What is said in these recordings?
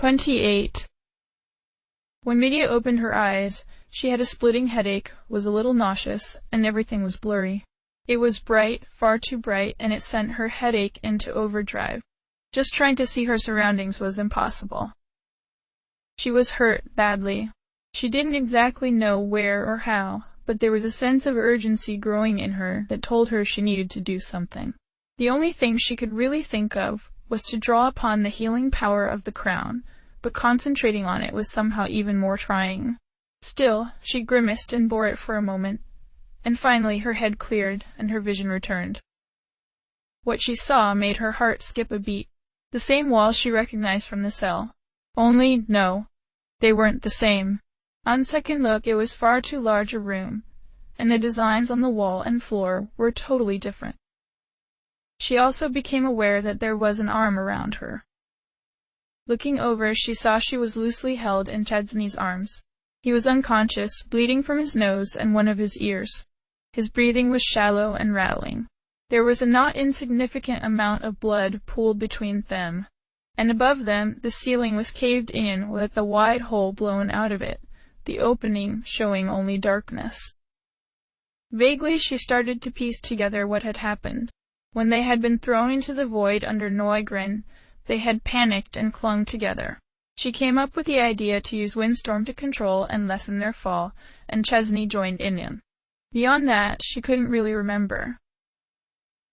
28. When Medea opened her eyes, she had a splitting headache, was a little nauseous, and everything was blurry. It was bright, far too bright, and it sent her headache into overdrive. Just trying to see her surroundings was impossible. She was hurt badly. She didn't exactly know where or how, but there was a sense of urgency growing in her that told her she needed to do something. The only thing she could really think of was to draw upon the healing power of the crown, but concentrating on it was somehow even more trying. Still, she grimaced and bore it for a moment, and finally her head cleared and her vision returned. What she saw made her heart skip a beat. The same walls she recognized from the cell. Only, no, they weren't the same. On second look, it was far too large a room, and the designs on the wall and floor were totally different. She also became aware that there was an arm around her. Looking over, she saw she was loosely held in Chesney's arms. He was unconscious, bleeding from his nose and one of his ears. His breathing was shallow and rattling. There was a not insignificant amount of blood pooled between them, and above them the ceiling was caved in with a wide hole blown out of it, the opening showing only darkness. Vaguely she started to piece together what had happened. When they had been thrown into the void under Noigrin, they had panicked and clung together. She came up with the idea to use Windstorm to control and lessen their fall, and Chesney joined in. Beyond that, she couldn't really remember.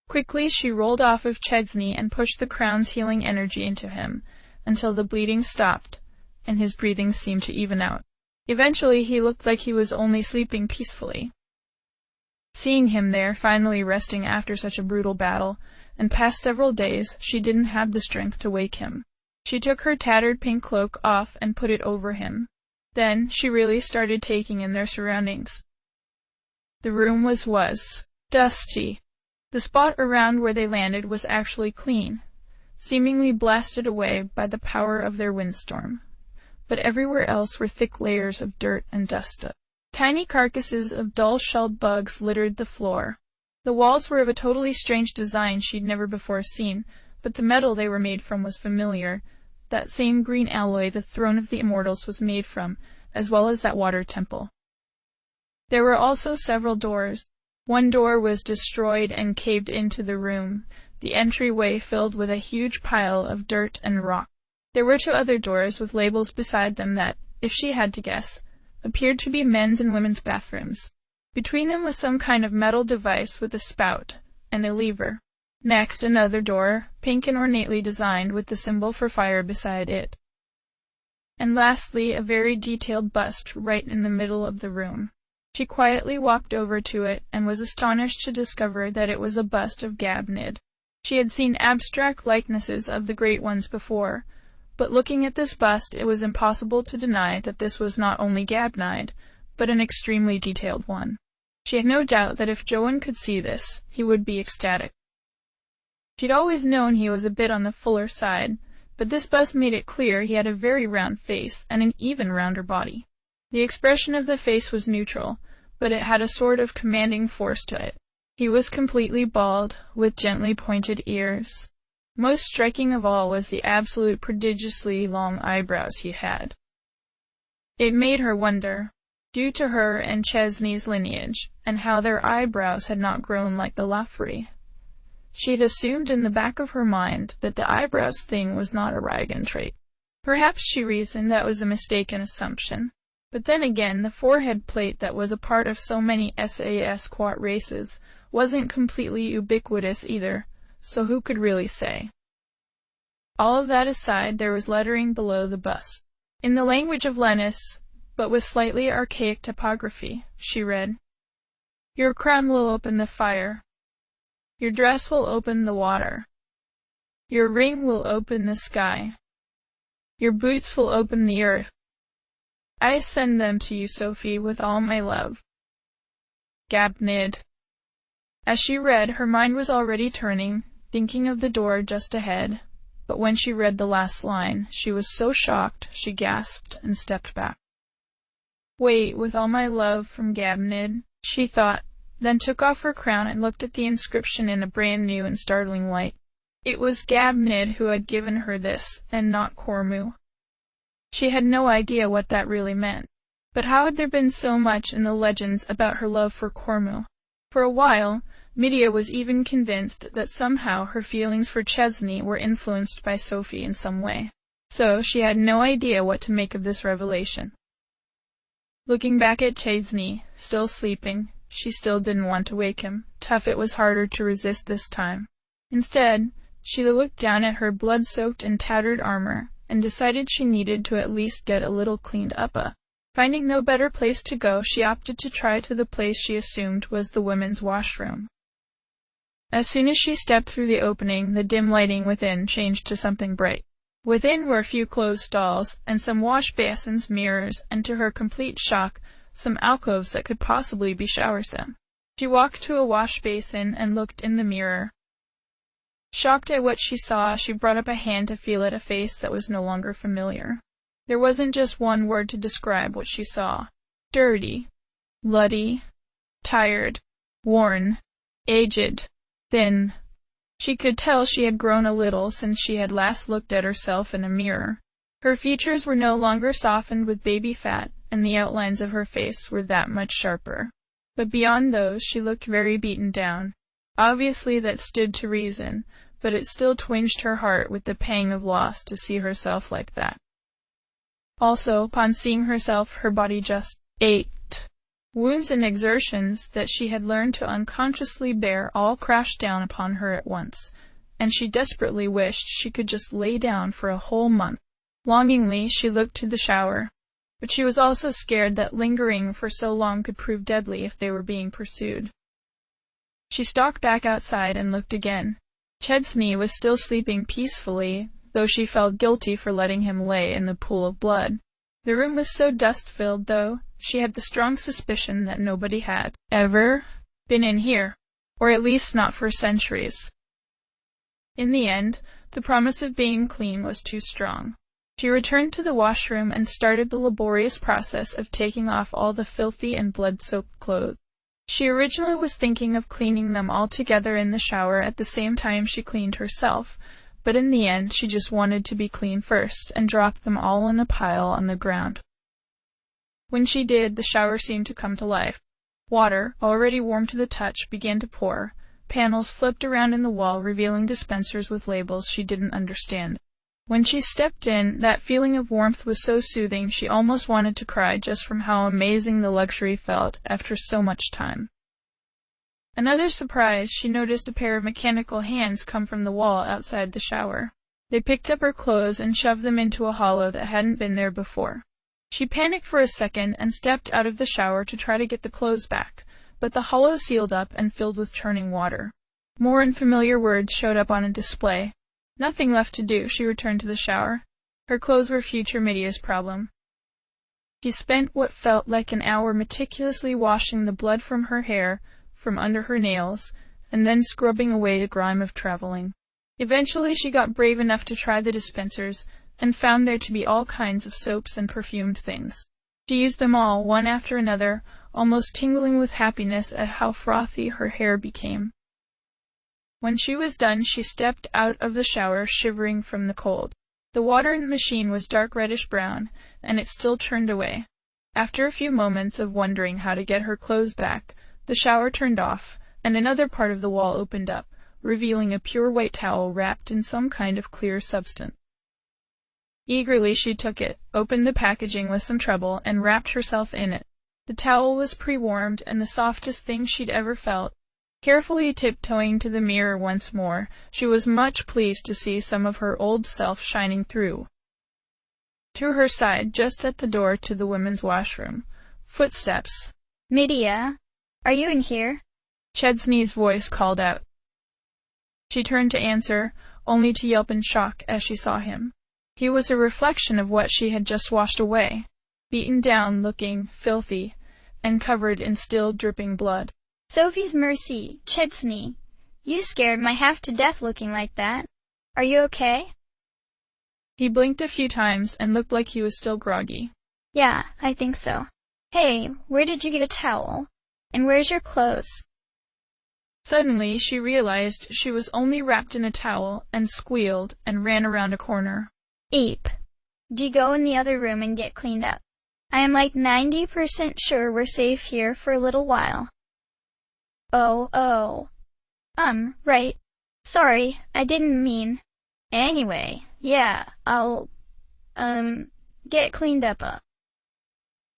Quickly she rolled off of Chesney and pushed the crown's healing energy into him, until the bleeding stopped, and his breathing seemed to even out. Eventually he looked like he was only sleeping peacefully. Seeing him there, finally resting after such a brutal battle, and past several days, she didn't have the strength to wake him. She took her tattered pink cloak off and put it over him. Then she really started taking in their surroundings. The room was dusty. The spot around where they landed was actually clean, seemingly blasted away by the power of their windstorm. But everywhere else were thick layers of dirt and dust. Tiny carcasses of dull-shelled bugs littered the floor. The walls were of a totally strange design she'd never before seen, but the metal they were made from was familiar, that same green alloy the throne of the immortals was made from, as well as that water temple. There were also several doors. One door was destroyed and caved into the room, the entryway filled with a huge pile of dirt and rock. There were two other doors with labels beside them that, if she had to guess, appeared to be men's and women's bathrooms. Between them was some kind of metal device with a spout and a lever. Next, another door, pink and ornately designed with the symbol for fire beside it. And lastly, a very detailed bust right in the middle of the room. She quietly walked over to it and was astonished to discover that it was a bust of Gabnid. She had seen abstract likenesses of the great ones before, but looking at this bust, it was impossible to deny that this was not only Gabnid, but an extremely detailed one. She had no doubt that if Joan could see this, he would be ecstatic. She'd always known he was a bit on the fuller side, but this bust made it clear he had a very round face and an even rounder body. The expression of the face was neutral, but it had a sort of commanding force to it. He was completely bald, with gently pointed ears. Most striking of all was the absolute prodigiously long eyebrows he had. It made her wonder, due to her and Chesney's lineage, and how their eyebrows had not grown like the Lafri. She had assumed in the back of her mind that the eyebrows thing was not a Raigan trait. Perhaps, she reasoned, that was a mistaken assumption. But then again, the forehead plate that was a part of so many SAS Quat races wasn't completely ubiquitous either, so who could really say? All of that aside, there was lettering below the bust. In the language of Lennis, but with slightly archaic typography, she read, "Your crown will open the fire. Your dress will open the water. Your ring will open the sky. Your boots will open the earth. I send them to you, Sophie, with all my love. Gabnid." As she read, her mind was already turning, thinking of the door just ahead, but when she read the last line, she was so shocked she gasped and stepped back. "Wait, with all my love from Gabnid," she thought, then took off her crown and looked at the inscription in a brand new and startling light. It was Gabnid who had given her this, and not Cormu. She had no idea what that really meant. But how had there been so much in the legends about her love for Cormu? For a while, Medea was even convinced that somehow her feelings for Chesney were influenced by Sophie in some way. So she had no idea what to make of this revelation. Looking back at Chesney, still sleeping, she still didn't want to wake him. Tough, it was harder to resist this time. Instead, she looked down at her blood-soaked and tattered armor, and decided she needed to at least get a little cleaned up. Finding no better place to go, she opted to try to the place she assumed was the women's washroom. As soon as she stepped through the opening, the dim lighting within changed to something bright. Within were a few closed stalls, and some wash basins, mirrors, and to her complete shock, some alcoves that could possibly be showers. She walked to a wash basin and looked in the mirror. Shocked at what she saw, she brought up a hand to feel at a face that was no longer familiar. There wasn't just one word to describe what she saw. Dirty, bloody, tired, worn, aged, thin. She could tell she had grown a little since she had last looked at herself in a mirror. Her features were no longer softened with baby fat, and the outlines of her face were that much sharper. But beyond those, she looked very beaten down. Obviously that stood to reason, but it still twinged her heart with the pang of loss to see herself like that. Also, upon seeing herself, her body just ached. Wounds and exertions that she had learned to unconsciously bear all crashed down upon her at once, and she desperately wished she could just lay down for a whole month. Longingly, she looked to the shower, but she was also scared that lingering for so long could prove deadly if they were being pursued. She stalked back outside and looked again. Chesney was still sleeping peacefully, though she felt guilty for letting him lay in the pool of blood. The room was so dust-filled, though, she had the strong suspicion that nobody had ever been in here, or at least not for centuries. In the end, the promise of being clean was too strong. She returned to the washroom and started the laborious process of taking off all the filthy and blood-soaked clothes. She originally was thinking of cleaning them all together in the shower at the same time she cleaned herself, but in the end she just wanted to be clean first and dropped them all in a pile on the ground. When she did, the shower seemed to come to life. Water, already warm to the touch, began to pour. Panels flipped around in the wall, revealing dispensers with labels she didn't understand. When she stepped in, that feeling of warmth was so soothing she almost wanted to cry just from how amazing the luxury felt after so much time. Another surprise, she noticed a pair of mechanical hands come from the wall outside the shower. They picked up her clothes and shoved them into a hollow that hadn't been there before. She panicked for a second and stepped out of the shower to try to get the clothes back, but the hollow sealed up and filled with churning water. More unfamiliar words showed up on a display. Nothing left to do, she returned to the shower. Her clothes were future Medea's problem. She spent what felt like an hour meticulously washing the blood from her hair, from under her nails, and then scrubbing away the grime of traveling. Eventually she got brave enough to try the dispensers, and found there to be all kinds of soaps and perfumed things. She used them all, one after another, almost tingling with happiness at how frothy her hair became. When she was done, she stepped out of the shower, shivering from the cold. The water in the machine was dark reddish-brown, and it still churned away. After a few moments of wondering how to get her clothes back, the shower turned off, and another part of the wall opened up, revealing a pure white towel wrapped in some kind of clear substance. Eagerly she took it, opened the packaging with some trouble, and wrapped herself in it. The towel was pre-warmed and the softest thing she'd ever felt. Carefully tiptoeing to the mirror once more, she was much pleased to see some of her old self shining through. To her side, just at the door to the women's washroom, footsteps. Medea, are you in here? Chesney's voice called out. She turned to answer, only to yelp in shock as she saw him. He was a reflection of what she had just washed away, beaten down, looking filthy, and covered in still dripping blood. Sophie's mercy, Chesney. You scared my half to death looking like that. Are you okay? He blinked a few times and looked like he was still groggy. Yeah, I think so. Hey, where did you get a towel? And where's your clothes? Suddenly, she realized she was only wrapped in a towel and squealed and ran around a corner. Eep. G, go in the other room and get cleaned up. I am like 90% sure we're safe here for a little while. Oh. Right. Sorry, I didn't mean. Anyway, yeah, I'll, get cleaned up.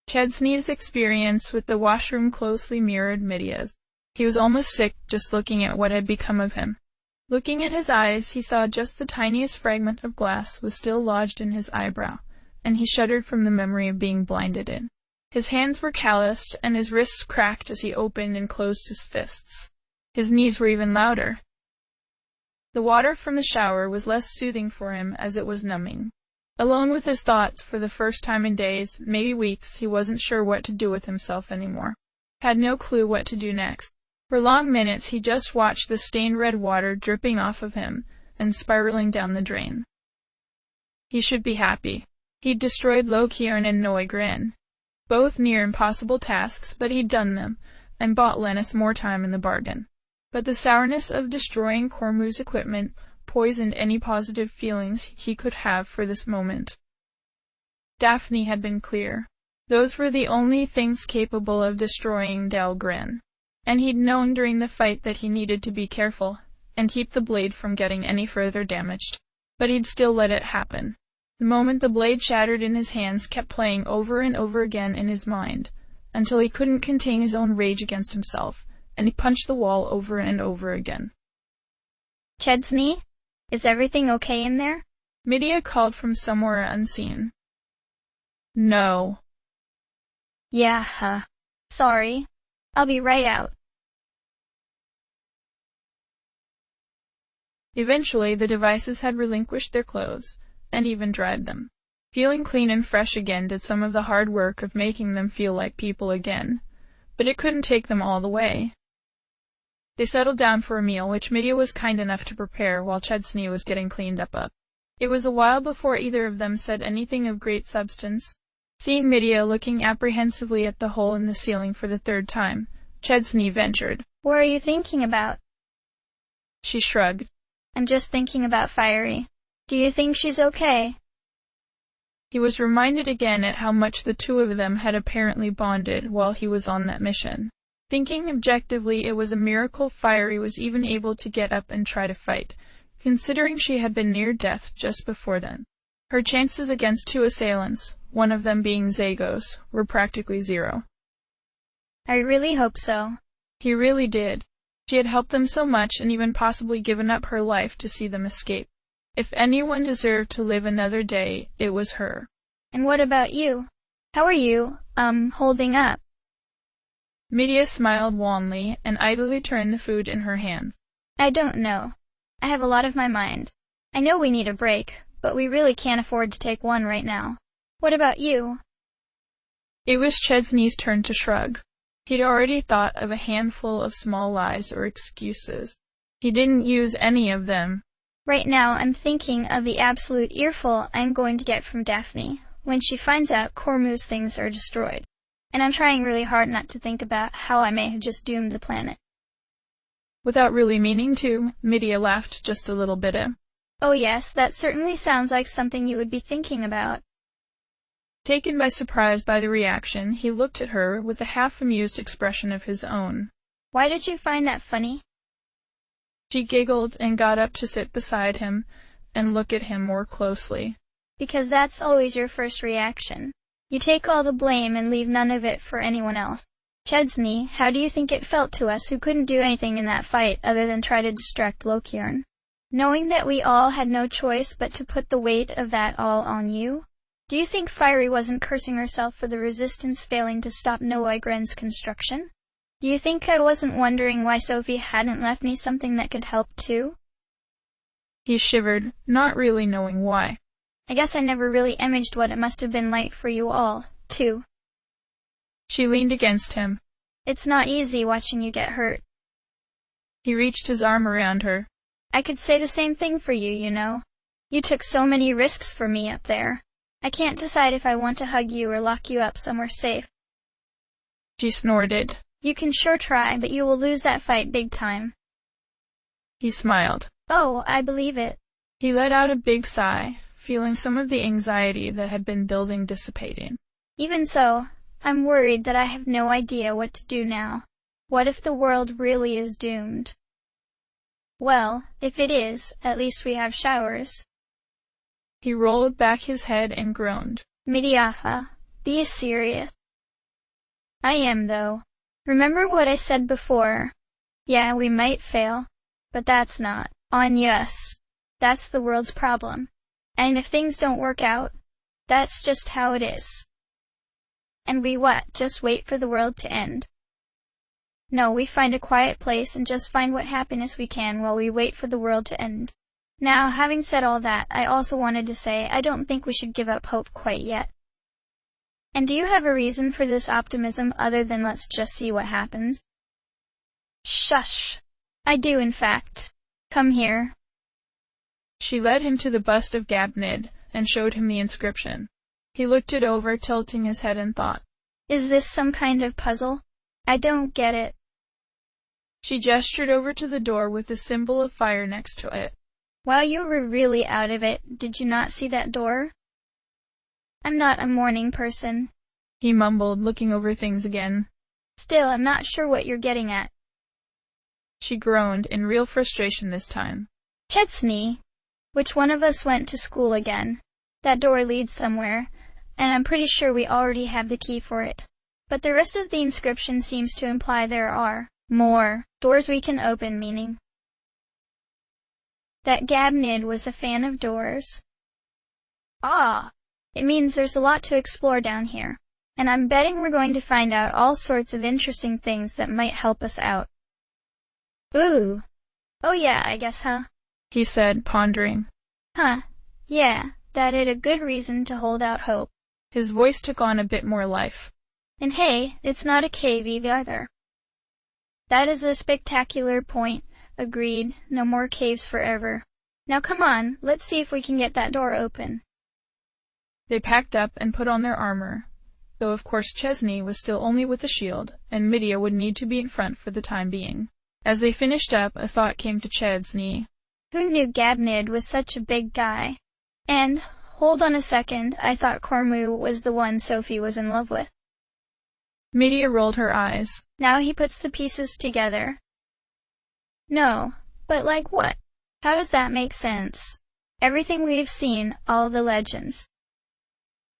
Chesney's experience with the washroom closely mirrored Midia's. He was almost sick just looking at what had become of him. Looking at his eyes, he saw just the tiniest fragment of glass was still lodged in his eyebrow, and he shuddered from the memory of being blinded in. His hands were calloused, and his wrists cracked as he opened and closed his fists. His knees were even louder. The water from the shower was less soothing for him as it was numbing. Alone with his thoughts for the first time in days, maybe weeks, he wasn't sure what to do with himself anymore. Had no clue what to do next. For long minutes he just watched the stained red water dripping off of him and spiraling down the drain. He should be happy. He'd destroyed Lokiern and Noigrin. Both near impossible tasks, but he'd done them, and bought Lennis more time in the bargain. But the sourness of destroying Cormu's equipment poisoned any positive feelings he could have for this moment. Daphne had been clear. Those were the only things capable of destroying Dahlgren. And he'd known during the fight that he needed to be careful and keep the blade from getting any further damaged. But he'd still let it happen. The moment the blade shattered in his hands kept playing over and over again in his mind, until he couldn't contain his own rage against himself, and he punched the wall over and over again. Chesney? Is everything okay in there? Midia called from somewhere unseen. No. Yeah, sorry. I'll be right out. Eventually, the devices had relinquished their clothes, and even dried them. Feeling clean and fresh again did some of the hard work of making them feel like people again, but it couldn't take them all the way. They settled down for a meal, which Midia was kind enough to prepare while Chesney was getting cleaned up. It was a while before either of them said anything of great substance. Seeing Midia looking apprehensively at the hole in the ceiling for the third time, Chesney ventured. What are you thinking about? She shrugged. I'm just thinking about Fiery. Do you think she's okay? He was reminded again at how much the two of them had apparently bonded while he was on that mission. Thinking objectively, it was a miracle Fiery was even able to get up and try to fight, considering she had been near death just before then. Her chances against two assailants, one of them being Zagos, were practically zero. I really hope so. He really did. She had helped them so much and even possibly given up her life to see them escape. If anyone deserved to live another day, it was her. And what about you? How are you, holding up? Midia smiled wanly and idly turned the food in her hands. I don't know. I have a lot on my mind. I know we need a break, but we really can't afford to take one right now. What about you? It was Chesney's turn to shrug. He'd already thought of a handful of small lies or excuses. He didn't use any of them. Right now I'm thinking of the absolute earful I'm going to get from Daphne when she finds out Cormu's things are destroyed. And I'm trying really hard not to think about how I may have just doomed the planet. Without really meaning to, Midia laughed just a little bit. Oh yes, that certainly sounds like something you would be thinking about. Taken by surprise by the reaction, he looked at her with a half-amused expression of his own. Why did you find that funny? She giggled and got up to sit beside him and look at him more closely. Because that's always your first reaction. You take all the blame and leave none of it for anyone else. Chesney, how do you think it felt to us who couldn't do anything in that fight other than try to distract Lokiern? Knowing that we all had no choice but to put the weight of that all on you? Do you think Fiery wasn't cursing herself for the resistance failing to stop Noigren's construction? Do you think I wasn't wondering why Sophie hadn't left me something that could help too? He shivered, not really knowing why. I guess I never really imaged what it must have been like for you all, too. She leaned against him. It's not easy watching you get hurt. He reached his arm around her. I could say the same thing for you, you know. You took so many risks for me up there. I can't decide if I want to hug you or lock you up somewhere safe. She snorted. You can sure try, but you will lose that fight big time. He smiled. Oh, I believe it. He let out a big sigh, feeling some of the anxiety that had been building dissipating. Even so, I'm worried that I have no idea what to do now. What if the world really is doomed? Well, if it is, at least we have showers. He rolled back his head and groaned. Midiafa, be serious. I am, though. Remember what I said before. Yeah, we might fail, but that's not on us. That's the world's problem. And if things don't work out, that's just how it is. And we what, just wait for the world to end? No, we find a quiet place and just find what happiness we can while we wait for the world to end. Now, having said all that, I also wanted to say I don't think we should give up hope quite yet. And do you have a reason for this optimism other than let's just see what happens? Shush! I do, in fact. Come here. She led him to the bust of Gabnid and showed him the inscription. He looked it over, tilting his head in thought. Is this some kind of puzzle? I don't get it. She gestured over to the door with the symbol of fire next to it. While you were really out of it, did you not see that door? I'm not a morning person, he mumbled, looking over things again. Still, I'm not sure what you're getting at. She groaned, in real frustration this time. Chesney, which one of us went to school again? That door leads somewhere, and I'm pretty sure we already have the key for it. But the rest of the inscription seems to imply there are more doors we can open, meaning that Gabnid was a fan of doors. Ah! It means there's a lot to explore down here, and I'm betting we're going to find out all sorts of interesting things that might help us out. Ooh! Oh yeah, I guess, huh? He said, pondering. Huh. Yeah, that'd a good reason to hold out hope. His voice took on a bit more life. And hey, it's not a cave either. That is a spectacular point. Agreed. No more caves forever. Now come on, let's see if we can get that door open. They packed up and put on their armor, though of course Chesney was still only with a shield, and Midia would need to be in front for the time being. As they finished up, a thought came to Chesney. Who knew Gabnid was such a big guy? And, hold on a second, I thought Cormu was the one Sophie was in love with. Midia rolled her eyes. Now he puts the pieces together. No, but like what? How does that make sense? Everything we've seen, all the legends.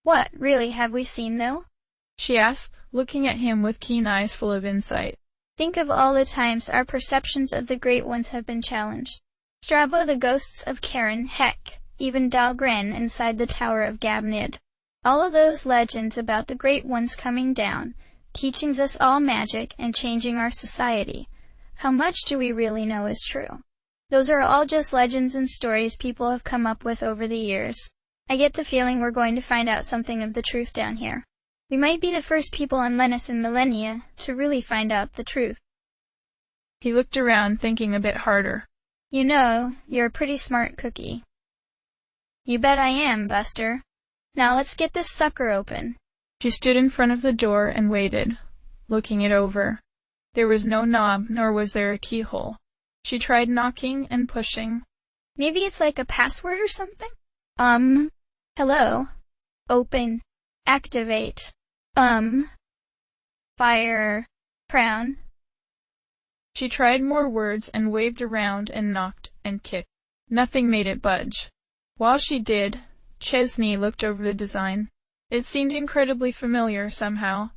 What, really, have we seen, though? She asked, looking at him with keen eyes full of insight. Think of all the times our perceptions of the Great Ones have been challenged. Strabo, the ghosts of Karen, heck, even Dahlgren inside the Tower of Gabnid. All of those legends about the Great Ones coming down, teaching us all magic and changing our society. How much do we really know is true? Those are all just legends and stories people have come up with over the years. I get the feeling we're going to find out something of the truth down here. We might be the first people on Lennis in millennia to really find out the truth. He looked around, thinking a bit harder. You know, you're a pretty smart cookie. You bet I am, Buster. Now let's get this sucker open. She stood in front of the door and waited, looking it over. There was no knob, nor was there a keyhole. She tried knocking and pushing. Maybe it's like a password or something? Hello? Open. Activate. Fire. Crown. She tried more words and waved around and knocked and kicked. Nothing made it budge. While she did, Chesney looked over the design. It seemed incredibly familiar somehow.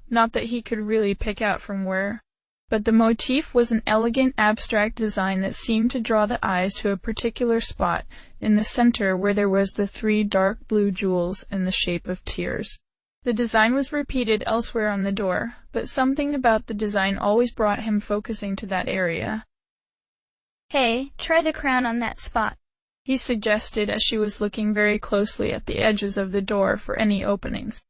Not that he could really pick out from where. But the motif was an elegant abstract design that seemed to draw the eyes to a particular spot in the center where there was the 3 dark blue jewels in the shape of tears. The design was repeated elsewhere on the door, but something about the design always brought him focusing to that area. Hey, try the crown on that spot, he suggested as she was looking very closely at the edges of the door for any openings.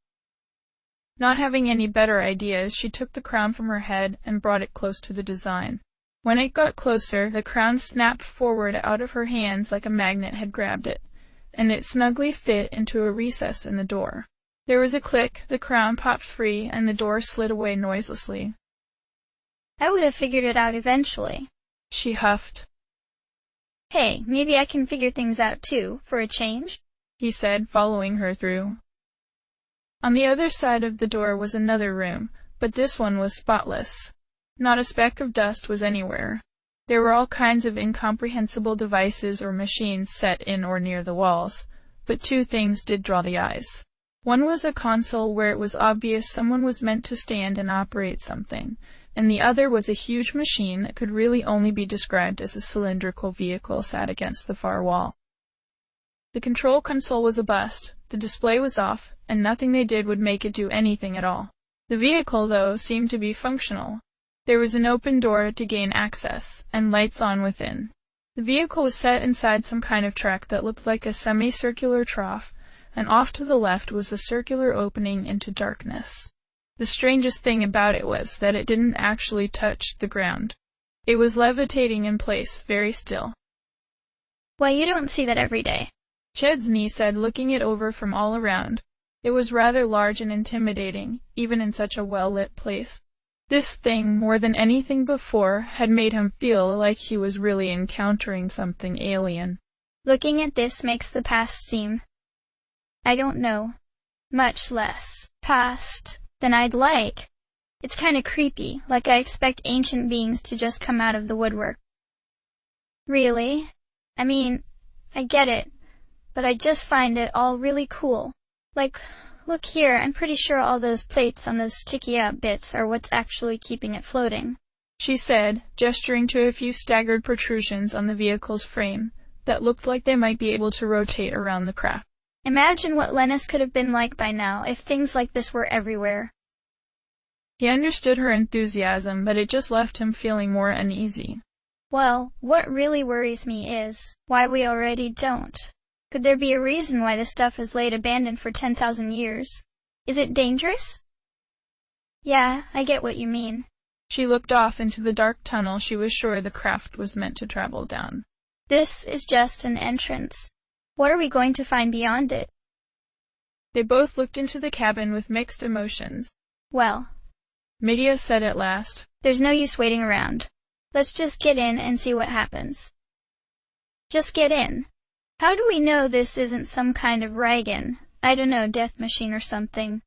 Not having any better ideas, she took the crown from her head and brought it close to the design. When it got closer, the crown snapped forward out of her hands like a magnet had grabbed it, and it snugly fit into a recess in the door. There was a click, the crown popped free, and the door slid away noiselessly. I would have figured it out eventually, she huffed. Hey, maybe I can figure things out too, for a change? he said, following her through. On the other side of the door was another room, but this one was spotless. Not a speck of dust was anywhere. There were all kinds of incomprehensible devices or machines set in or near the walls, but two things did draw the eyes. One was a console where it was obvious someone was meant to stand and operate something, and the other was a huge machine that could really only be described as a cylindrical vehicle sat against the far wall. The control console was a bust, the display was off, and nothing they did would make it do anything at all. The vehicle, though, seemed to be functional. There was an open door to gain access, and lights on within. The vehicle was set inside some kind of truck that looked like a semicircular trough, and off to the left was a circular opening into darkness. The strangest thing about it was that it didn't actually touch the ground. It was levitating in place, very still. Well, you don't see that every day, Chesney said, looking it over from all around. It was rather large and intimidating, even in such a well-lit place. This thing, more than anything before, had made him feel like he was really encountering something alien. Looking at this makes the past seem, I don't know, much less past than I'd like. It's kinda creepy, like I expect ancient beings to just come out of the woodwork. Really? I mean, I get it, but I just find it all really cool. Like, look here, I'm pretty sure all those plates on those sticky-out bits are what's actually keeping it floating, she said, gesturing to a few staggered protrusions on the vehicle's frame that looked like they might be able to rotate around the craft. Imagine what Lennis could have been like by now if things like this were everywhere. He understood her enthusiasm, but it just left him feeling more uneasy. Well, what really worries me is why we already don't. Could there be a reason why this stuff has laid abandoned for 10,000 years? Is it dangerous? Yeah, I get what you mean. She looked off into the dark tunnel she was sure the craft was meant to travel down. This is just an entrance. What are we going to find beyond it? They both looked into the cabin with mixed emotions. Well, Medea said at last, there's no use waiting around. Let's just get in and see what happens. Just get in. How do we know this isn't some kind of Reagan, I don't know, death machine or something?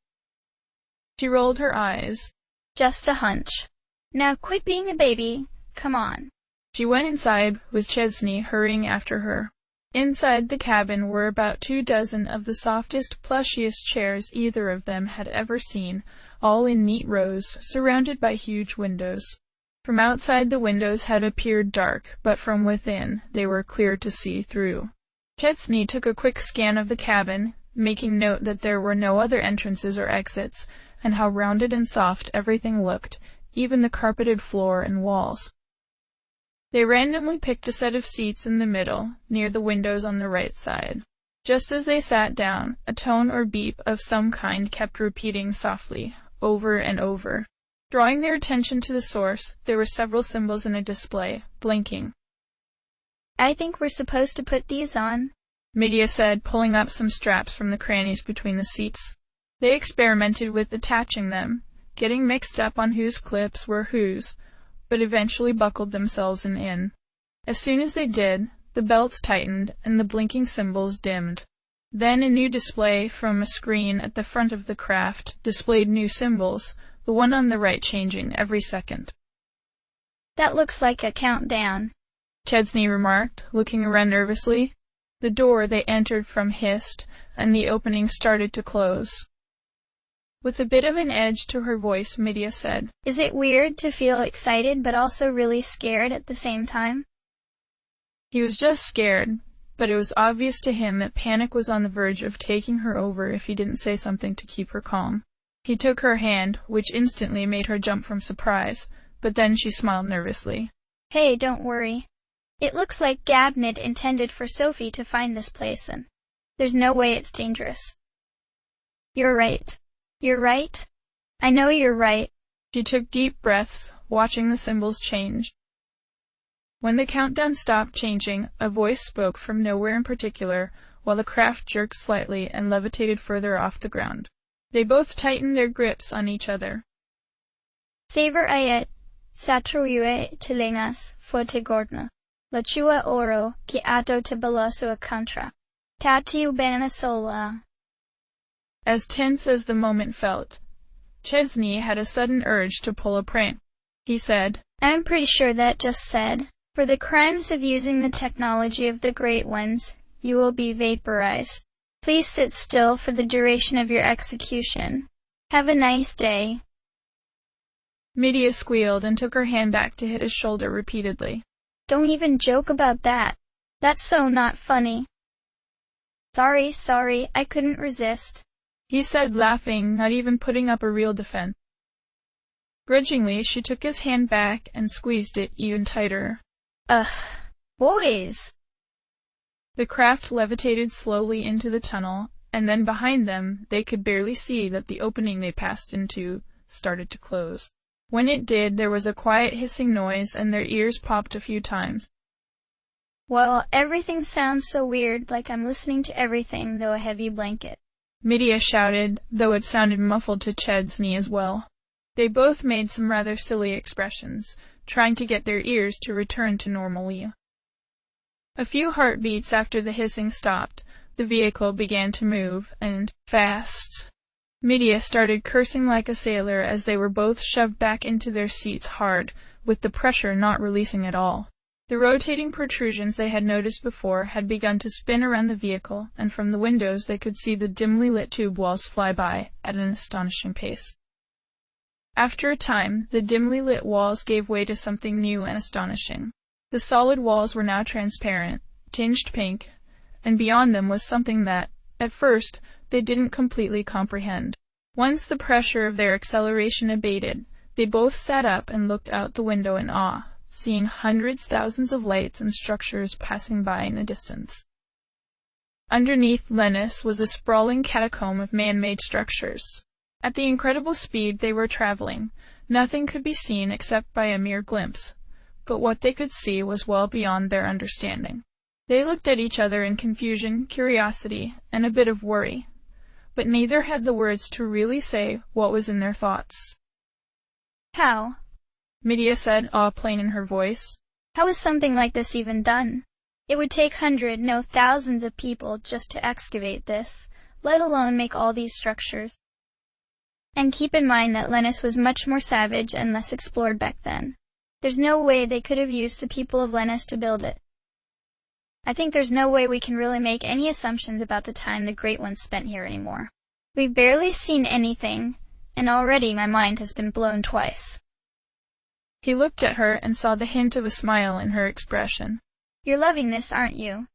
She rolled her eyes. Just a hunch. Now quit being a baby, come on. She went inside, with Chesney hurrying after her. Inside the cabin were about 24 of the softest, plushiest chairs either of them had ever seen, all in neat rows, surrounded by huge windows. From outside the windows had appeared dark, but from within they were clear to see through. Chesney took a quick scan of the cabin, making note that there were no other entrances or exits, and how rounded and soft everything looked, even the carpeted floor and walls. They randomly picked a set of seats in the middle, near the windows on the right side. Just as they sat down, a tone or beep of some kind kept repeating softly, over and over. Drawing their attention to the source, there were several symbols in a display, blinking. I think we're supposed to put these on, Medea said, pulling up some straps from the crannies between the seats. They experimented with attaching them, getting mixed up on whose clips were whose, but eventually buckled themselves in. As soon as they did, the belts tightened and the blinking symbols dimmed. Then a new display from a screen at the front of the craft displayed new symbols, the one on the right changing every second. That looks like a countdown, Chesney remarked, looking around nervously. The door they entered from hissed, and the opening started to close. With a bit of an edge to her voice, Medea said, Is it weird to feel excited but also really scared at the same time? He was just scared, but it was obvious to him that panic was on the verge of taking her over if he didn't say something to keep her calm. He took her hand, which instantly made her jump from surprise, but then she smiled nervously. Hey, don't worry. It looks like Gabnid intended for Sophie to find this place, and there's no way it's dangerous. You're right. You're right? I know you're right. She took deep breaths, watching the symbols change. When the countdown stopped changing, a voice spoke from nowhere in particular, while the craft jerked slightly and levitated further off the ground. They both tightened their grips on each other. Saver ayet, satruyue tilengas, forte gordna. La chua oro, ki ato te balaso a contra. Tatu Banasola. As tense as the moment felt, Chesney had a sudden urge to pull a prank. He said, I'm pretty sure that just said, for the crimes of using the technology of the Great Ones, you will be vaporized. Please sit still for the duration of your execution. Have a nice day. Medea squealed and took her hand back to hit his shoulder repeatedly. Don't even joke about that. That's so not funny. Sorry, I couldn't resist, he said, laughing, not even putting up a real defense. Grudgingly, she took his hand back and squeezed it even tighter. Ugh, boys! The craft levitated slowly into the tunnel, and then behind them, they could barely see that the opening they passed into started to close. When it did, there was a quiet hissing noise, and their ears popped a few times. Well, everything sounds so weird, like I'm listening to everything, though a heavy blanket, Medea shouted, though it sounded muffled to Chesney as well. They both made some rather silly expressions, trying to get their ears to return to normality. A few heartbeats after the hissing stopped, the vehicle began to move, and fast. Medea started cursing like a sailor as they were both shoved back into their seats hard, with the pressure not releasing at all. The rotating protrusions they had noticed before had begun to spin around the vehicle, and from the windows they could see the dimly lit tube walls fly by at an astonishing pace. After a time, the dimly lit walls gave way to something new and astonishing. The solid walls were now transparent, tinged pink, and beyond them was something that, at first, they didn't completely comprehend. Once the pressure of their acceleration abated, they both sat up and looked out the window in awe, seeing hundreds, thousands of lights and structures passing by in the distance. Underneath Lennis was a sprawling catacomb of man-made structures. At the incredible speed they were traveling, nothing could be seen except by a mere glimpse, but what they could see was well beyond their understanding. They looked at each other in confusion, curiosity, and a bit of worry, but neither had the words to really say what was in their thoughts. How? Medea said, awe plain in her voice. How is something like this even done? It would take hundreds, no thousands of people just to excavate this, let alone make all these structures. And keep in mind that Lennis was much more savage and less explored back then. There's no way they could have used the people of Lennis to build it. I think there's no way we can really make any assumptions about the time the Great Ones spent here anymore. We've barely seen anything, and already my mind has been blown twice. He looked at her and saw the hint of a smile in her expression. You're loving this, aren't you?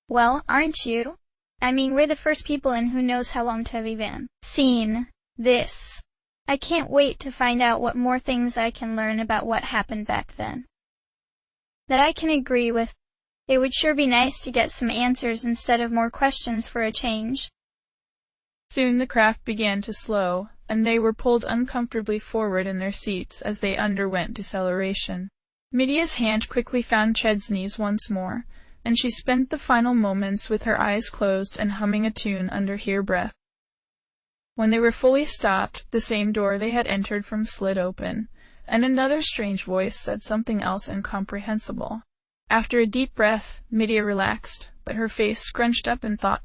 Well, aren't you? I mean, we're the first people in who knows how long to have even seen this. I can't wait to find out what more things I can learn about what happened back then. That I can agree with. It would sure be nice to get some answers instead of more questions for a change. Soon the craft began to slow, and they were pulled uncomfortably forward in their seats as they underwent deceleration. Medea's hand quickly found Chesney's once more, and she spent the final moments with her eyes closed and humming a tune under her breath. When they were fully stopped, the same door they had entered from slid open, and another strange voice said something else incomprehensible. After a deep breath, Medea relaxed, but her face scrunched up in thought.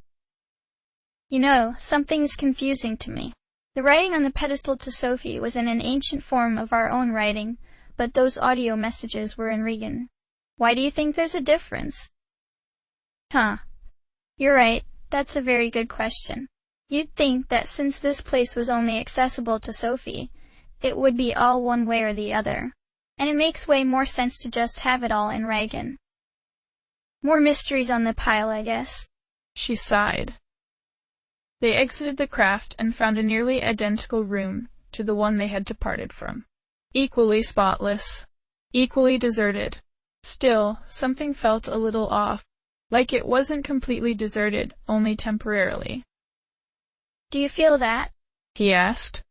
You know, something's confusing to me. The writing on the pedestal to Sophie was in an ancient form of our own writing, but those audio messages were in Regan. Why do you think there's a difference? You're right, that's a very good question. You'd think that since this place was only accessible to Sophie, it would be all one way or the other. And it makes way more sense to just have it all in Regan. More mysteries on the pile, I guess. She sighed. They exited the craft and found a nearly identical room to the one they had departed from. Equally spotless, equally deserted. Still, something felt a little off, like it wasn't completely deserted, only temporarily. Do you feel that? He asked.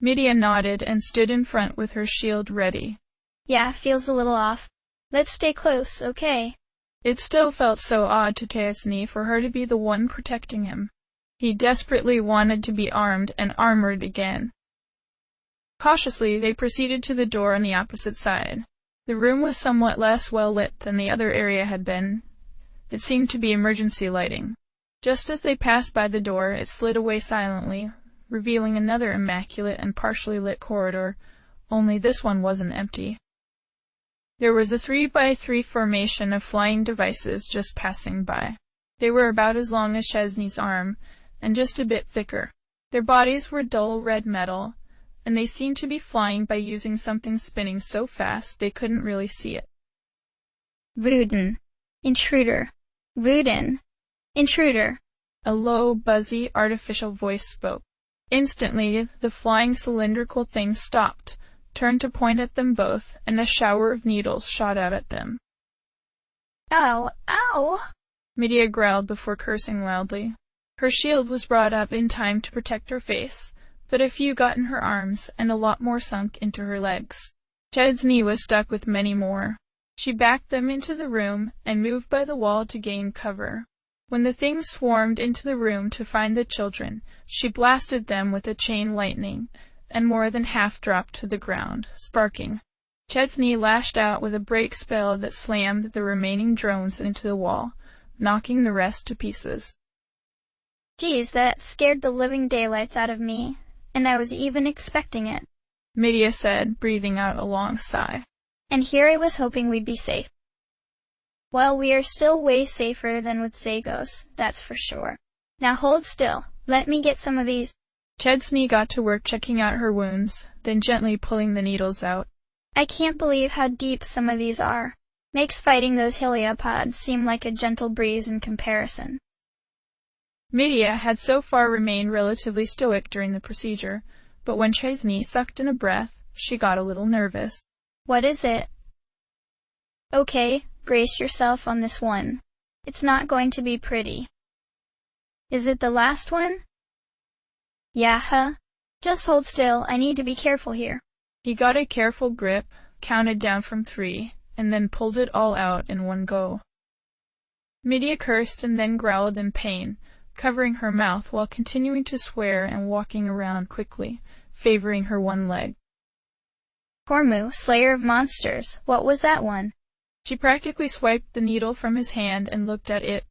Medea nodded and stood in front with her shield ready. Yeah, feels a little off. Let's stay close, okay? It still felt so odd to Chesney for her to be the one protecting him. He desperately wanted to be armed and armored again. Cautiously, they proceeded to the door on the opposite side. The room was somewhat less well lit than the other area had been, It seemed to be emergency lighting. Just as they passed by the door, it slid away silently, revealing another immaculate and partially lit corridor, only this one wasn't empty. There was a 3x3 formation of flying devices just passing by. They were about as long as Chesney's arm, and just a bit thicker. Their bodies were dull red metal, and they seemed to be flying by using something spinning so fast they couldn't really see it. Voodoo. Intruder. Voodoo. Intruder. A low, buzzy, artificial voice spoke. Instantly, the flying cylindrical thing stopped, turned to point at them both, and a shower of needles shot out at them. Ow! Ow! Medea growled before cursing loudly. Her shield was brought up in time to protect her face, but a few got in her arms, and a lot more sunk into her legs. Chesney was stuck with many more. She backed them into the room, and moved by the wall to gain cover. When the things swarmed into the room to find the children, she blasted them with a chain lightning, and more than half dropped to the ground, sparking. Chesney lashed out with a break spell that slammed the remaining drones into the wall, knocking the rest to pieces. Geez, that scared the living daylights out of me, and I was even expecting it, Medea said, breathing out a long sigh. And here I was hoping we'd be safe. Well, we are still way safer than with Zagos, that's for sure. Now hold still, let me get some of these. Chesney got to work checking out her wounds, then gently pulling the needles out. I can't believe how deep some of these are. Makes fighting those heliopods seem like a gentle breeze in comparison. Medea had so far remained relatively stoic during the procedure, but when Chesney sucked in a breath, she got a little nervous. What is it? Okay, brace yourself on this one. It's not going to be pretty. Is it the last one? Yeah, huh? Just hold still, I need to be careful here. He got a careful grip, counted down from 3, and then pulled it all out in one go. Medea cursed and then growled in pain, covering her mouth while continuing to swear and walking around quickly, favoring her one leg. Cormu, Slayer of Monsters, what was that one? She practically swiped the needle from his hand and looked at it.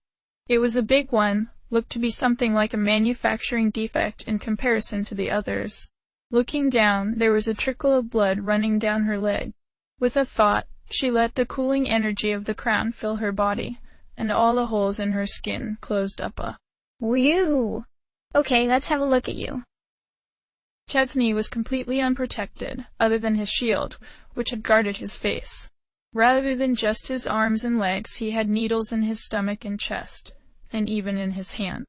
It was a big one, looked to be something like a manufacturing defect in comparison to the others. Looking down, there was a trickle of blood running down her leg. With a thought, she let the cooling energy of the crown fill her body, and all the holes in her skin closed up. Whew! Okay, let's have a look at you. Chesney was completely unprotected, other than his shield, which had guarded his face. Rather than just his arms and legs, he had needles in his stomach and chest, and even in his hand.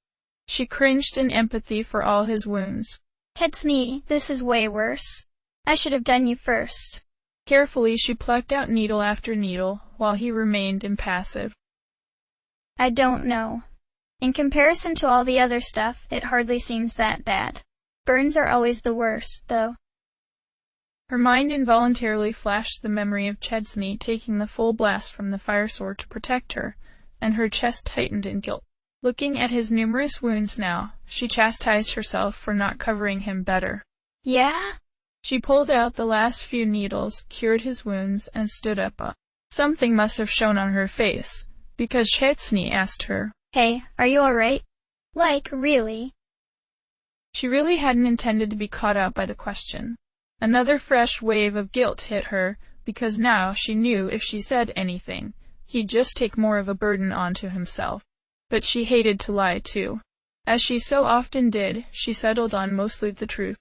She cringed in empathy for all his wounds. Chesney, this is way worse. I should have done you first. Carefully, she plucked out needle after needle, while he remained impassive. I don't know. In comparison to all the other stuff, it hardly seems that bad. Burns are always the worst, though. Her mind involuntarily flashed the memory of Chesney taking the full blast from the fire sword to protect her, and her chest tightened in guilt. Looking at his numerous wounds now, she chastised herself for not covering him better. Yeah? She pulled out the last few needles, cured his wounds, and stood up. Something must have shown on her face, because Chesney asked her, Hey, are you alright? Like, really? She really hadn't intended to be caught out by the question. Another fresh wave of guilt hit her, because now she knew if she said anything, he'd just take more of a burden onto himself. But she hated to lie, too. As she so often did, she settled on mostly the truth.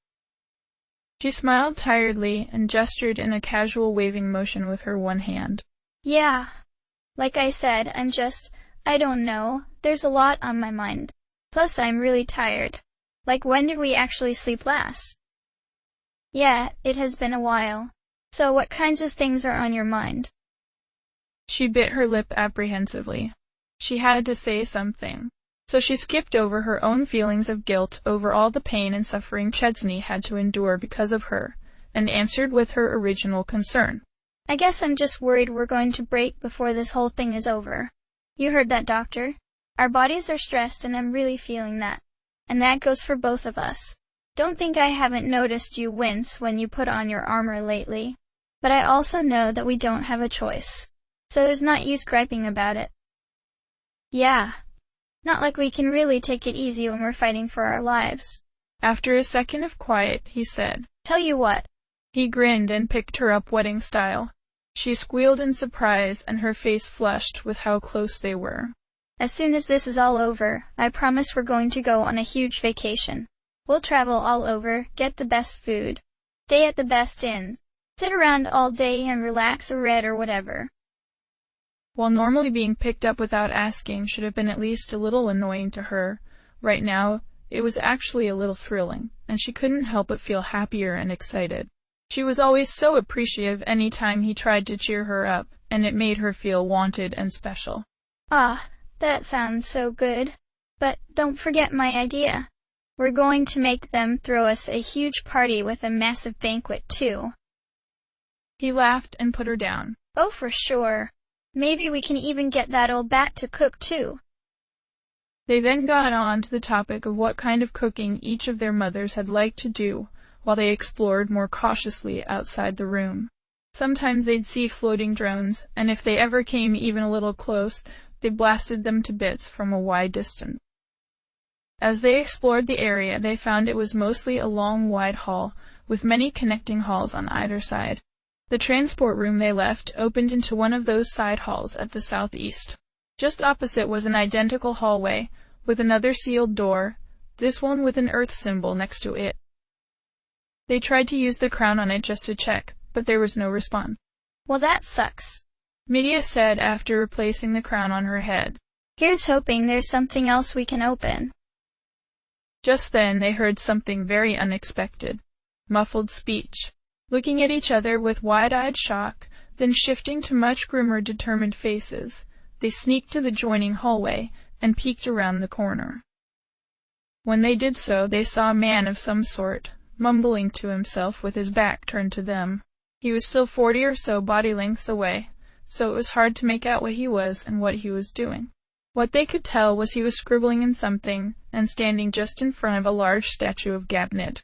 She smiled tiredly and gestured in a casual waving motion with her one hand. Yeah. Like I said, I don't know. There's a lot on my mind. Plus, I'm really tired. Like, when did we actually sleep last? Yeah, it has been a while. So what kinds of things are on your mind? She bit her lip apprehensively. She had to say something. So she skipped over her own feelings of guilt over all the pain and suffering Chesney had to endure because of her, and answered with her original concern. I guess I'm just worried we're going to break before this whole thing is over. You heard that, Doctor. Our bodies are stressed and I'm really feeling that. And that goes for both of us. Don't think I haven't noticed you wince when you put on your armor lately. But I also know that we don't have a choice. So there's not use griping about it. Yeah. Not like we can really take it easy when we're fighting for our lives. After a second of quiet, he said, Tell you what. He grinned and picked her up wedding style. She squealed in surprise, and her face flushed with how close they were. As soon as this is all over, I promise we're going to go on a huge vacation. We'll travel all over, get the best food, stay at the best inns, sit around all day and relax or read or whatever. While normally being picked up without asking should have been at least a little annoying to her, right now it was actually a little thrilling, and she couldn't help but feel happier and excited. She was always so appreciative any time he tried to cheer her up, and it made her feel wanted and special. Ah, that sounds so good. But don't forget my idea. We're going to make them throw us a huge party with a massive banquet too. He laughed and put her down. Oh, for sure. Maybe we can even get that old bat to cook too. They then got on to the topic of what kind of cooking each of their mothers had liked to do, while they explored more cautiously outside the room. Sometimes they'd see floating drones, and if they ever came even a little close, they blasted them to bits from a wide distance. As they explored the area, they found it was mostly a long, wide hall, with many connecting halls on either side. The transport room they left opened into one of those side halls at the southeast. Just opposite was an identical hallway, with another sealed door, this one with an earth symbol next to it. They tried to use the crown on it just to check, but there was no response. Well, that sucks, Medea said after replacing the crown on her head. Here's hoping there's something else we can open. Just then they heard something very unexpected. Muffled speech. Looking at each other with wide-eyed shock, then shifting to much grimmer, determined faces, they sneaked to the joining hallway and peeked around the corner. When they did so, they saw a man of some sort, mumbling to himself with his back turned to them. He was still 40 or so body lengths away, so it was hard to make out what he was and what he was doing. What they could tell was he was scribbling in something and standing just in front of a large statue of Gabnid.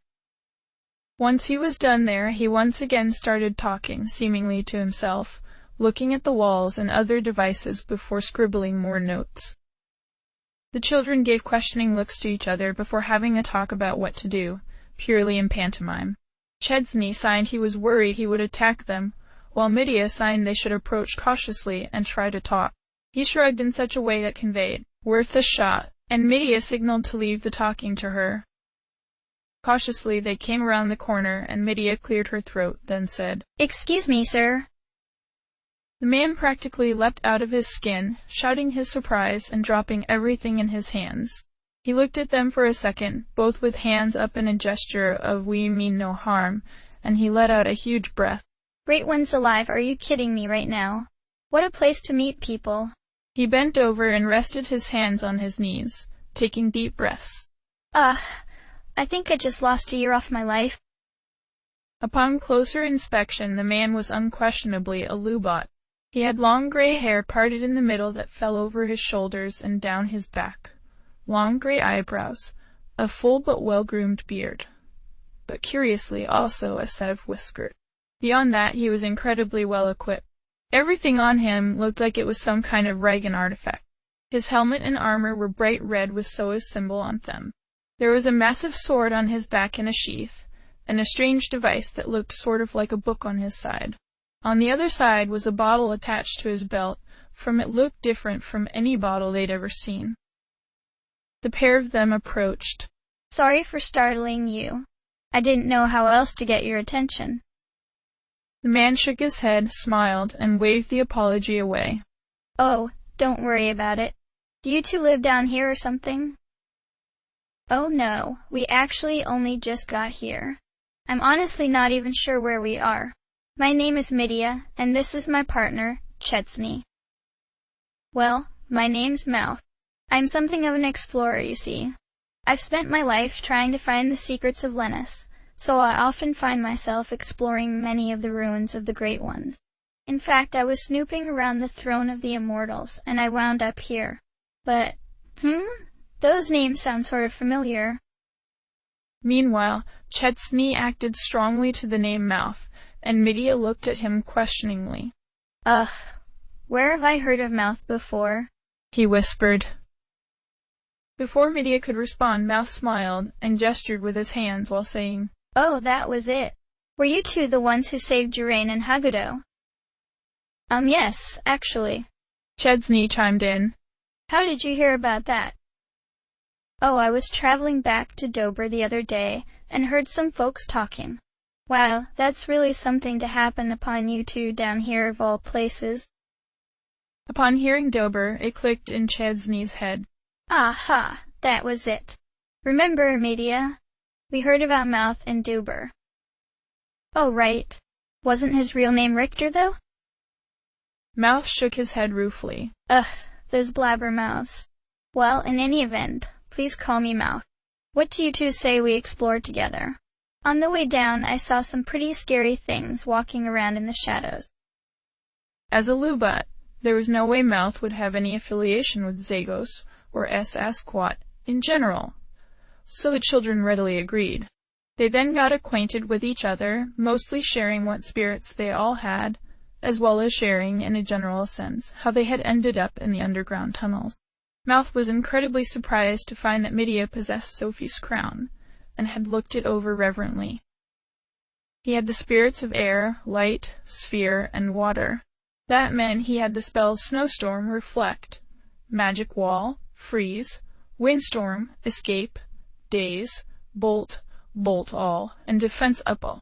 Once he was done there, he once again started talking, seemingly to himself, looking at the walls and other devices before scribbling more notes. The children gave questioning looks to each other before having a talk about what to do, purely in pantomime. Chesney signed he was worried he would attack them, while Medea signed they should approach cautiously and try to talk. He shrugged in such a way that conveyed, "Worth a shot," and Medea signaled to leave the talking to her. Cautiously they came around the corner, and Medea cleared her throat, then said, Excuse me, sir. The man practically leapt out of his skin, shouting his surprise and dropping everything in his hands. He looked at them for a second, both with hands up in a gesture of "we mean no harm," and he let out a huge breath. Great ones alive, are you kidding me right now? What a place to meet people. He bent over and rested his hands on his knees, taking deep breaths. I think I just lost a year off my life. Upon closer inspection, the man was unquestionably a Lubot. He had long gray hair parted in the middle that fell over his shoulders and down his back, long gray eyebrows, a full but well-groomed beard, but curiously also a set of whiskers. Beyond that, he was incredibly well equipped. Everything on him looked like it was some kind of Reagan artifact. His helmet and armor were bright red with Soa's symbol on them. There was a massive sword on his back in a sheath, and a strange device that looked sort of like a book on his side. On the other side was a bottle attached to his belt, from it looked different from any bottle they'd ever seen. The pair of them approached. Sorry for startling you. I didn't know how else to get your attention. The man shook his head, smiled, and waved the apology away. Oh, don't worry about it. Do you two live down here or something? Oh no, we actually only just got here. I'm honestly not even sure where we are. My name is Medea, and this is my partner, Chesney. Well, my name's Mouth. I'm something of an explorer, you see. I've spent my life trying to find the secrets of Lennis, so I often find myself exploring many of the ruins of the Great Ones. In fact, I was snooping around the throne of the Immortals, and I wound up here. But, those names sound sort of familiar. Meanwhile, Chesney acted strongly to the name Mouth, and Medea looked at him questioningly. Where have I heard of Mouth before? he whispered. Before Medea could respond, Mouth smiled and gestured with his hands while saying, "Oh, that was it. Were you two the ones who saved Jurain and Hagudo?" Yes, actually," Chesney chimed in. "How did you hear about that?" "Oh, I was traveling back to Dober the other day and heard some folks talking. Wow, that's really something to happen upon you two down here of all places." Upon hearing Dober, it clicked in Chesney's head. Aha, that was it. Remember, Medea? We heard about Mouth and Dober. Oh, right. Wasn't his real name Richter, though? Mouth shook his head ruefully. Ugh, those blabbermouths. Well, in any event, please call me Mouth. What do you two say we explore together? On the way down, I saw some pretty scary things walking around in the shadows. As a Lubat, there was no way Mouth would have any affiliation with Zagos or Asquat in general, so the children readily agreed. They then got acquainted with each other, mostly sharing what spirits they all had, as well as sharing, in a general sense, how they had ended up in the underground tunnels. Mouth was incredibly surprised to find that Medea possessed Sophie's crown, and had looked it over reverently. He had the spirits of air, light, sphere, and water. That meant he had the spells Snowstorm, Reflect, Magic Wall, Freeze, Windstorm, Escape, Daze, Bolt, Bolt All, and Defense Up All.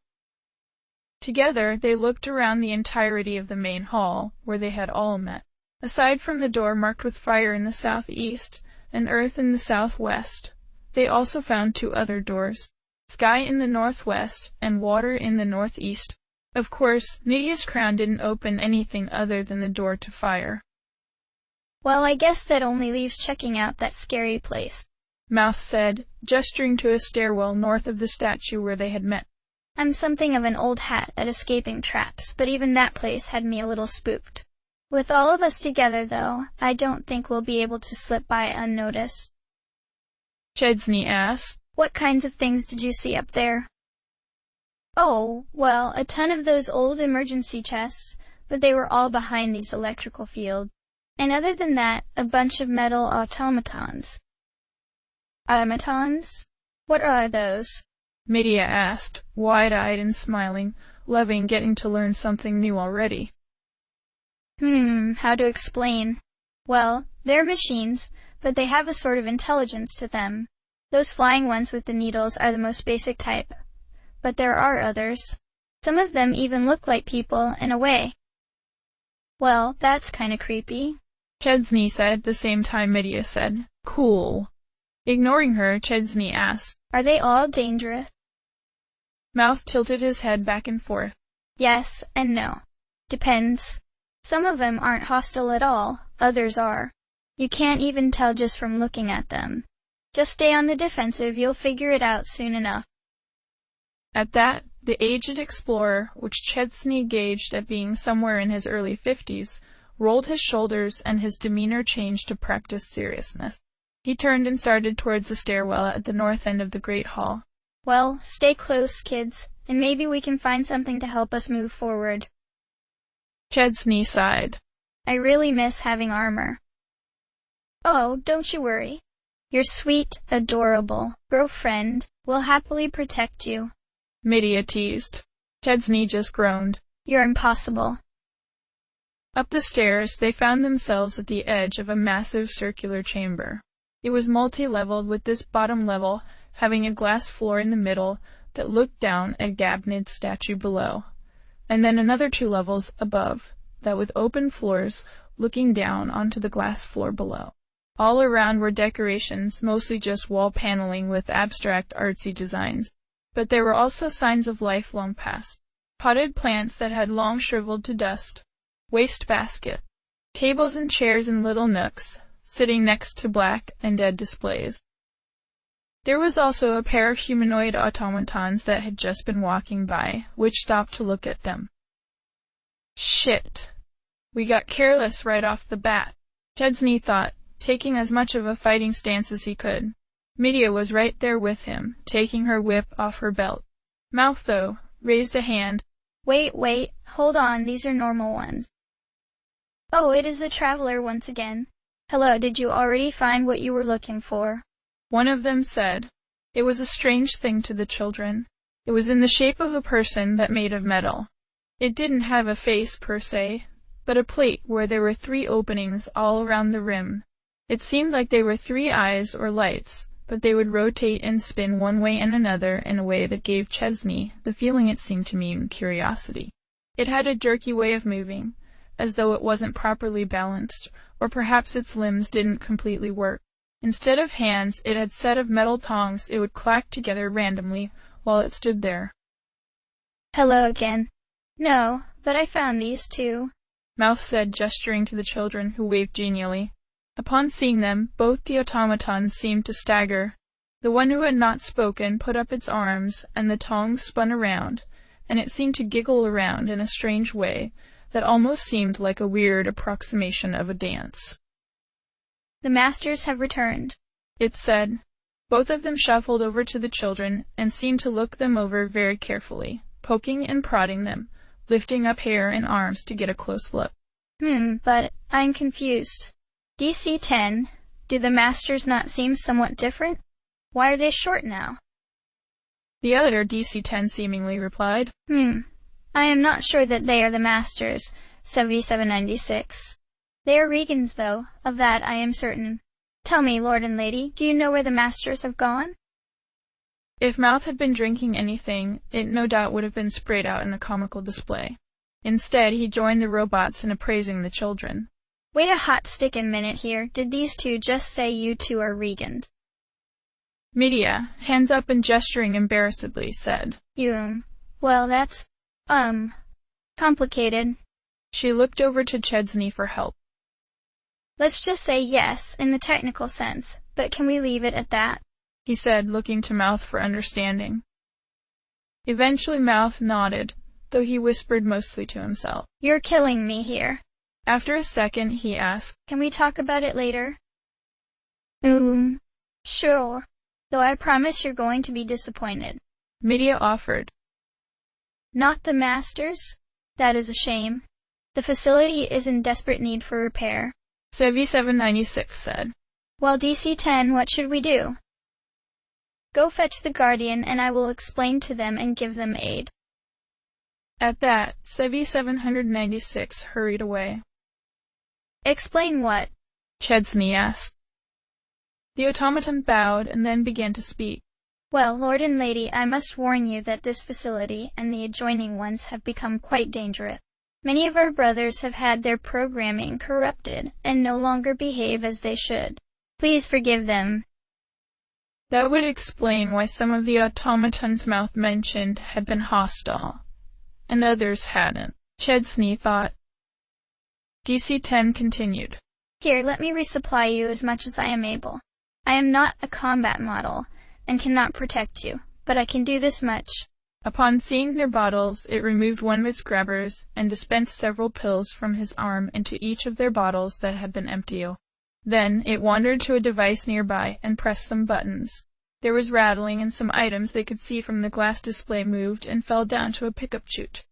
Together, they looked around the entirety of the main hall, where they had all met. Aside from the door marked with fire in the southeast and earth in the southwest, they also found two other doors, sky in the northwest and water in the northeast. Of course, Medea's crown didn't open anything other than the door to fire. Well, I guess that only leaves checking out that scary place, Mouth said, gesturing to a stairwell north of the statue where they had met. I'm something of an old hat at escaping traps, but even that place had me a little spooked. With all of us together, though, I don't think we'll be able to slip by unnoticed. Chesney asked, What kinds of things did you see up there? Oh, well, a ton of those old emergency chests, but they were all behind these electrical fields. And other than that, a bunch of metal automatons. Automatons? What are those? Medea asked, wide-eyed and smiling, loving getting to learn something new already. How to explain? Well, they're machines, but they have a sort of intelligence to them. Those flying ones with the needles are the most basic type. But there are others. Some of them even look like people, in a way. Well, that's kinda creepy, Chesney said at the same time Medea said, Cool. Ignoring her, Chesney asked, Are they all dangerous? Mouth tilted his head back and forth. Yes and no. Depends. Some of them aren't hostile at all, others are. You can't even tell just from looking at them. Just stay on the defensive, you'll figure it out soon enough. At that, the aged explorer, which Chesney gauged at being somewhere in his early 50s, rolled his shoulders and his demeanor changed to practiced seriousness. He turned and started towards the stairwell at the north end of the great hall. Well, stay close, kids, and maybe we can find something to help us move forward. Chesney sighed. I really miss having armor. Oh, don't you worry. Your sweet, adorable girlfriend will happily protect you, Medea teased. Chesney just groaned. You're impossible. Up the stairs, they found themselves at the edge of a massive circular chamber. It was multi-leveled, with this bottom level having a glass floor in the middle that looked down at Gabnid's statue below, and then another 2 levels above, that with open floors looking down onto the glass floor below. All around were decorations, mostly just wall paneling with abstract artsy designs, but there were also signs of life long past. Potted plants that had long shriveled to dust, wastebasket, tables and chairs in little nooks, sitting next to black and dead displays. There was also a pair of humanoid automatons that had just been walking by, which stopped to look at them. Shit. We got careless right off the bat, Chesney thought, taking as much of a fighting stance as he could. Medea was right there with him, taking her whip off her belt. Mouth, though, raised a hand. Wait, hold on, these are normal ones. Oh, it is the traveler once again. Hello, did you already find what you were looking for? One of them said. It was a strange thing to the children. It was in the shape of a person but made of metal. It didn't have a face per se, but a plate where there were 3 openings all around the rim. It seemed like they were 3 eyes or lights, but they would rotate and spin one way and another in a way that gave Chesney the feeling it seemed to mean curiosity. It had a jerky way of moving, as though it wasn't properly balanced, or perhaps its limbs didn't completely work. Instead of hands, it had a set of metal tongs it would clack together randomly while it stood there. Hello again. No, but I found these 2. Mouth said, gesturing to the children, who waved genially. Upon seeing them, both the automatons seemed to stagger. The one who had not spoken put up its arms, and the tongs spun around, and it seemed to giggle around in a strange way that almost seemed like a weird approximation of a dance. The masters have returned, it said. Both of them shuffled over to the children and seemed to look them over very carefully, poking and prodding them, lifting up hair and arms to get a close look. But I'm confused. DC-10, do the masters not seem somewhat different? Why are they short now? The other DC-10 seemingly replied. I am not sure that they are the masters, 7796. They are Regans, though, of that I am certain. Tell me, Lord and Lady, do you know where the masters have gone? If Mouth had been drinking anything, it no doubt would have been sprayed out in a comical display. Instead, he joined the robots in appraising the children. Wait a hot stickin' minute here. Did these 2 just say you 2 are Regans? Media, hands up and gesturing embarrassedly, said. Well, that's, complicated. She looked over to Chesney for help. Let's just say yes, in the technical sense, but can we leave it at that? He said, looking to Mouth for understanding. Eventually Mouth nodded, though he whispered mostly to himself. You're killing me here. After a second, he asked, Can we talk about it later? Sure. Though I promise you're going to be disappointed. Media offered. Not the masters? That is a shame. The facility is in desperate need for repair. CV796 said. Well, DC-10, what should we do? Go fetch the Guardian and I will explain to them and give them aid. At that, CV796 hurried away. Explain what? Chesney asked. The automaton bowed and then began to speak. Well, Lord and Lady, I must warn you that this facility and the adjoining ones have become quite dangerous. Many of our brothers have had their programming corrupted and no longer behave as they should. Please forgive them. That would explain why some of the automatons Mouth mentioned had been hostile, and others hadn't, Chesney thought. DC-10 continued. Here, let me resupply you as much as I am able. I am not a combat model, and cannot protect you, but I can do this much. Upon seeing their bottles, it removed one of its grabbers and dispensed several pills from his arm into each of their bottles that had been empty. Then, it wandered to a device nearby and pressed some buttons. There was rattling, and some items they could see from the glass display moved and fell down to a pickup chute.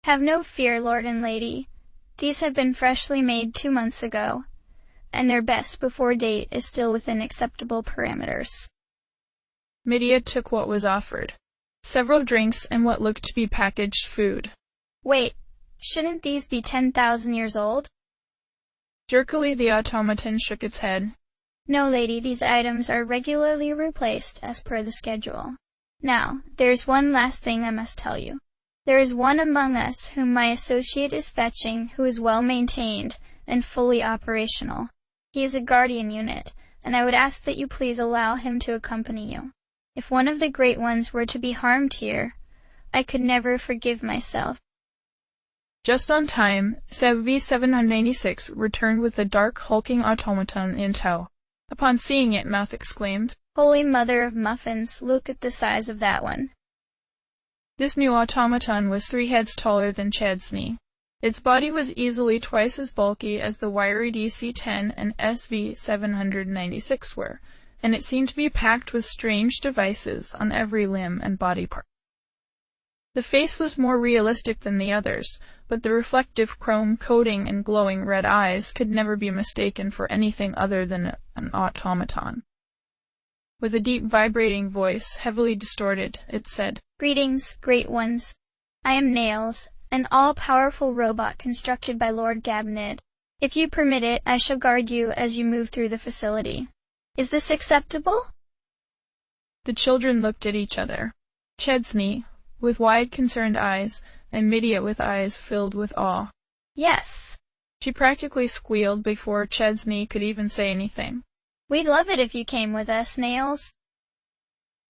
Have no fear, Lord and Lady. These have been freshly made 2 months ago, and their best before date is still within acceptable parameters. Media took what was offered. Several drinks and what looked to be packaged food. Wait, shouldn't these be 10,000 years old? Jerkily, the automaton shook its head. No, lady, these items are regularly replaced as per the schedule. Now, there's one last thing I must tell you. There is one among us whom my associate is fetching who is well maintained and fully operational. He is a guardian unit, and I would ask that you please allow him to accompany you. If one of the great ones were to be harmed here, I could never forgive myself. Just on time, CV796 returned with a dark, hulking automaton in tow. Upon seeing it, Mouth exclaimed, Holy Mother of Muffins, look at the size of that one. This new automaton was 3 heads taller than Chesney. Its body was easily twice as bulky as the wiry DC-10 and SV796 were, and it seemed to be packed with strange devices on every limb and body part. The face was more realistic than the others, but the reflective chrome coating and glowing red eyes could never be mistaken for anything other than an automaton. With a deep vibrating voice, heavily distorted, it said, "Greetings, great ones. I am Nails, an all-powerful robot constructed by Lord Gabnid. If you permit it, I shall guard you as you move through the facility. Is this acceptable?" The children looked at each other. Chesney, with wide concerned eyes, and Medea with eyes filled with awe. "Yes." She practically squealed before Chesney could even say anything. "We'd love it if you came with us, Nails."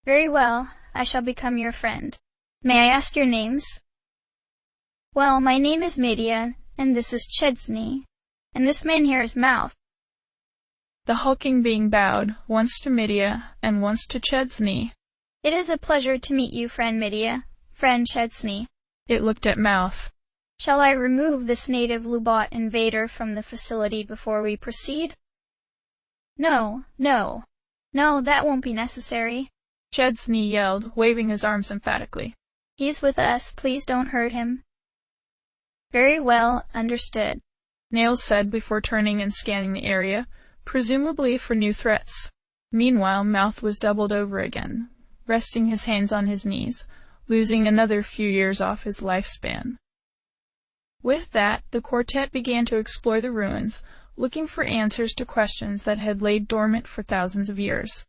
"Very well, I shall become your friend. May I ask your names?" "Well, my name is Medea, and this is Chesney, and this man here is Mouth." The hulking being bowed, once to Medea, and once to Chesney. "It is a pleasure to meet you, friend Medea, friend Chesney." It looked at Mouth. "Shall I remove this native Lubot invader from the facility before we proceed?" No, that won't be necessary," Chesney yelled, waving his arms emphatically. "He's with us, please don't hurt him." "Very well, understood," Nails said before turning and scanning the area, presumably for new threats. Meanwhile, Mouth was doubled over again, resting his hands on his knees, losing another few years off his lifespan. With that, the quartet began to explore the ruins, looking for answers to questions that had laid dormant for thousands of years.